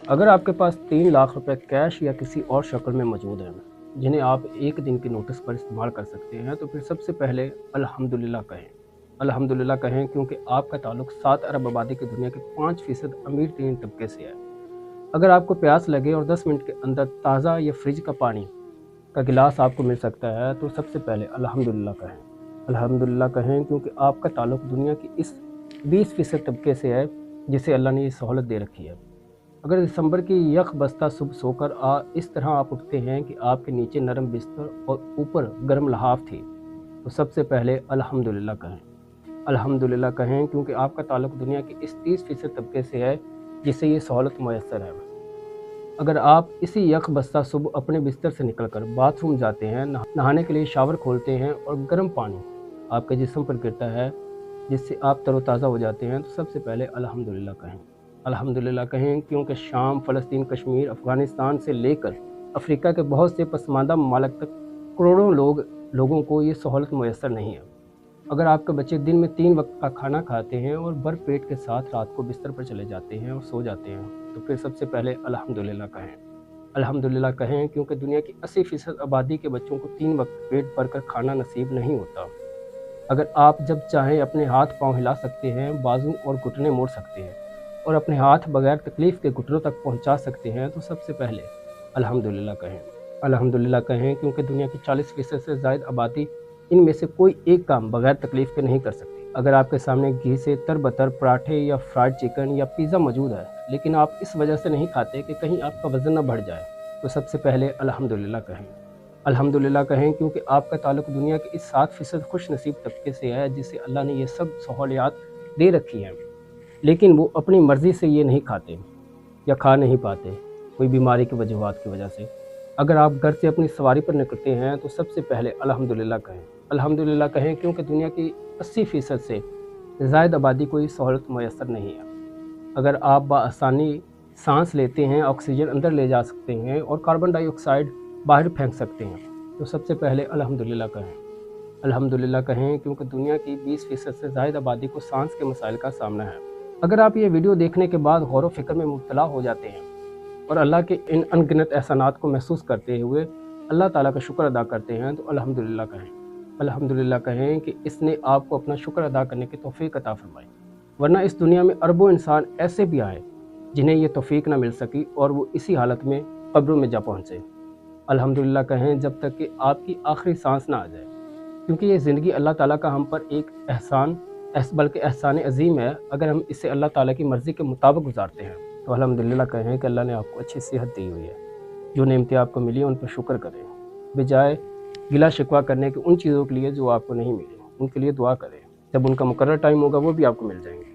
अगर आपके पास 3 लाख रुपए कैश या किसी और शक्ल में मौजूद हैं, जिन्हें आप एक दिन की नोटिस पर इस्तेमाल कर सकते हैं, तो फिर सबसे पहले अल्हम्दुलिल्लाह कहें। अल्हम्दुलिल्लाह कहें क्योंकि आपका ताल्लुक 7 अरब आबादी की दुनिया के 5% अमीर तरीन तबके से है। अगर आपको प्यास लगे और 10 मिनट के अंदर ताज़ा या फ्रिज का पानी का गिलास आपको मिल सकता है, तो सबसे पहले अल्हम्दुलिल्लाह कहें। अल्हम्दुलिल्लाह कहें क्योंकि आपका ताल्लुक दुनिया की इस 20% तबके से है जिसे अल्लाह ने ये सहूलत दे रखी है। अगर दिसंबर की यख बस्ता सुबह सोकर इस तरह आप उठते हैं कि आपके नीचे नरम बिस्तर और ऊपर गर्म लहाफ थी, तो सबसे पहले अल्हम्दुलिल्लाह कहें। अल्हम्दुलिल्लाह कहें क्योंकि आपका ताल्लुक दुनिया के इस 30% तबके से है जिसे ये सहूलत मैसर है। अगर आप इसी यख बस्ता सुबह अपने बिस्तर से निकलकर बाथरूम जाते हैं, नहाने के लिए शावर खोलते हैं और गर्म पानी आपके जिस्म पर गिरता है जिससे आप तरोताज़ा हो जाते हैं, तो सबसे पहले अल्हम्दुलिल्लाह कहें। अल्हम्दुलिल्लाह कहें क्योंकि शाम, फ़लस्तीन, कश्मीर, अफ़गानिस्तान से लेकर अफ्रीका के बहुत से पसमानदा ममालिक तक करोड़ों लोगों को ये सहूलत मैसर नहीं है। अगर आपके बच्चे दिन में 3 वक्त का खाना खाते हैं और भर पेट के साथ रात को बिस्तर पर चले जाते हैं और सो जाते हैं, तो फिर सबसे पहले अल्हम्दुलिल्लाह कहें। अल्हम्दुलिल्लाह कहें क्योंकि दुनिया की 80% आबादी के बच्चों को 3 वक्त पेट भर कर खाना नसीब नहीं होता। अगर आप जब चाहें अपने हाथ पांव हिला सकते हैं, बाजू और घुटने मोड़ सकते हैं और अपने हाथ बगैर तकलीफ़ के घुटनों तक पहुंचा सकते हैं, तो सबसे पहले अल्हम्दुलिल्लाह कहें। अल्हम्दुलिल्लाह कहें क्योंकि दुनिया की 40% से ज़ायद आबादी इनमें से कोई एक काम बगैर तकलीफ़ के नहीं कर सकती। अगर आपके सामने घी से तरबतर पराठे या फ्राइड चिकन या पिज़्ज़ा मौजूद है, लेकिन आप इस वजह से नहीं खाते कि कहीं आपका वज़न न बढ़ जाए, तो सबसे पहले अल्हम्दुलिल्लाह कहें। अल्हम्दुलिल्लाह कहें क्योंकि आपका ताल्लुक दुनिया के इस 7% खुश नसीब तबके से है जिसे अल्लाह ने ये सब सहूलियात दे रखी हैं, लेकिन वो अपनी मर्ज़ी से ये नहीं खाते या खा नहीं पाते, कोई बीमारी की वजूहात की वजह से। अगर आप घर से अपनी सवारी पर निकलते हैं, तो सबसे पहले अल्हम्दुलिल्लाह कहें। अल्हम्दुलिल्लाह कहें क्योंकि दुनिया की 80% से ज़ायद आबादी को ये सहूलत मैसर नहीं है। अगर आप बआसानी सांस लेते हैं, ऑक्सीजन अंदर ले जा सकते हैं और कार्बन डाइऑक्साइड बाहर फेंक सकते हैं, तो सबसे पहले अल्हम्दुलिल्लाह कहें। अल्हम्दुलिल्लाह कहें क्योंकि दुनिया की 20% से ज़ायद आबादी को सांस के मसाइल का सामना है। अगर आप ये वीडियो देखने के बाद गौर व फिक्र में मुब्तला हो जाते हैं और अल्लाह के इन अनगिनत एहसानात को महसूस करते हुए अल्लाह ताला का शुक्र अदा करते हैं, तो अल्हम्दुलिल्लाह कहें। अल्हम्दुलिल्लाह कहें कि इसने आपको अपना शुक्र अदा करने की तौफीक अता फरमाई, वरना इस दुनिया में अरबों इंसान ऐसे भी आए जिन्हें ये तौफीक ना मिल सकी और वो इसी हालत में कब्रों में जा पहुँचे। अल्हम्दुलिल्लाह कहें जब तक कि आपकी आखिरी सांस ना आ जाए, क्योंकि ये ज़िंदगी अल्लाह ताला का हम पर एक बल्कि एहसान अजीम है। अगर हम इसे अल्लाह ताला की मर्ज़ी के मुताबिक गुजारते हैं, तो अल्हम्दुलिल्लाह कहें कि अल्लाह ने आपको अच्छी सेहत दी हुई है। जो नेमतें आपको मिली हैं उन पर शुक्र करें, बजाय गिला शिकवा करने के उन चीज़ों के लिए जो आपको नहीं मिली, उनके लिए दुआ करें। जब उनका मुकर्रर टाइम होगा वो भी आपको मिल जाएंगे।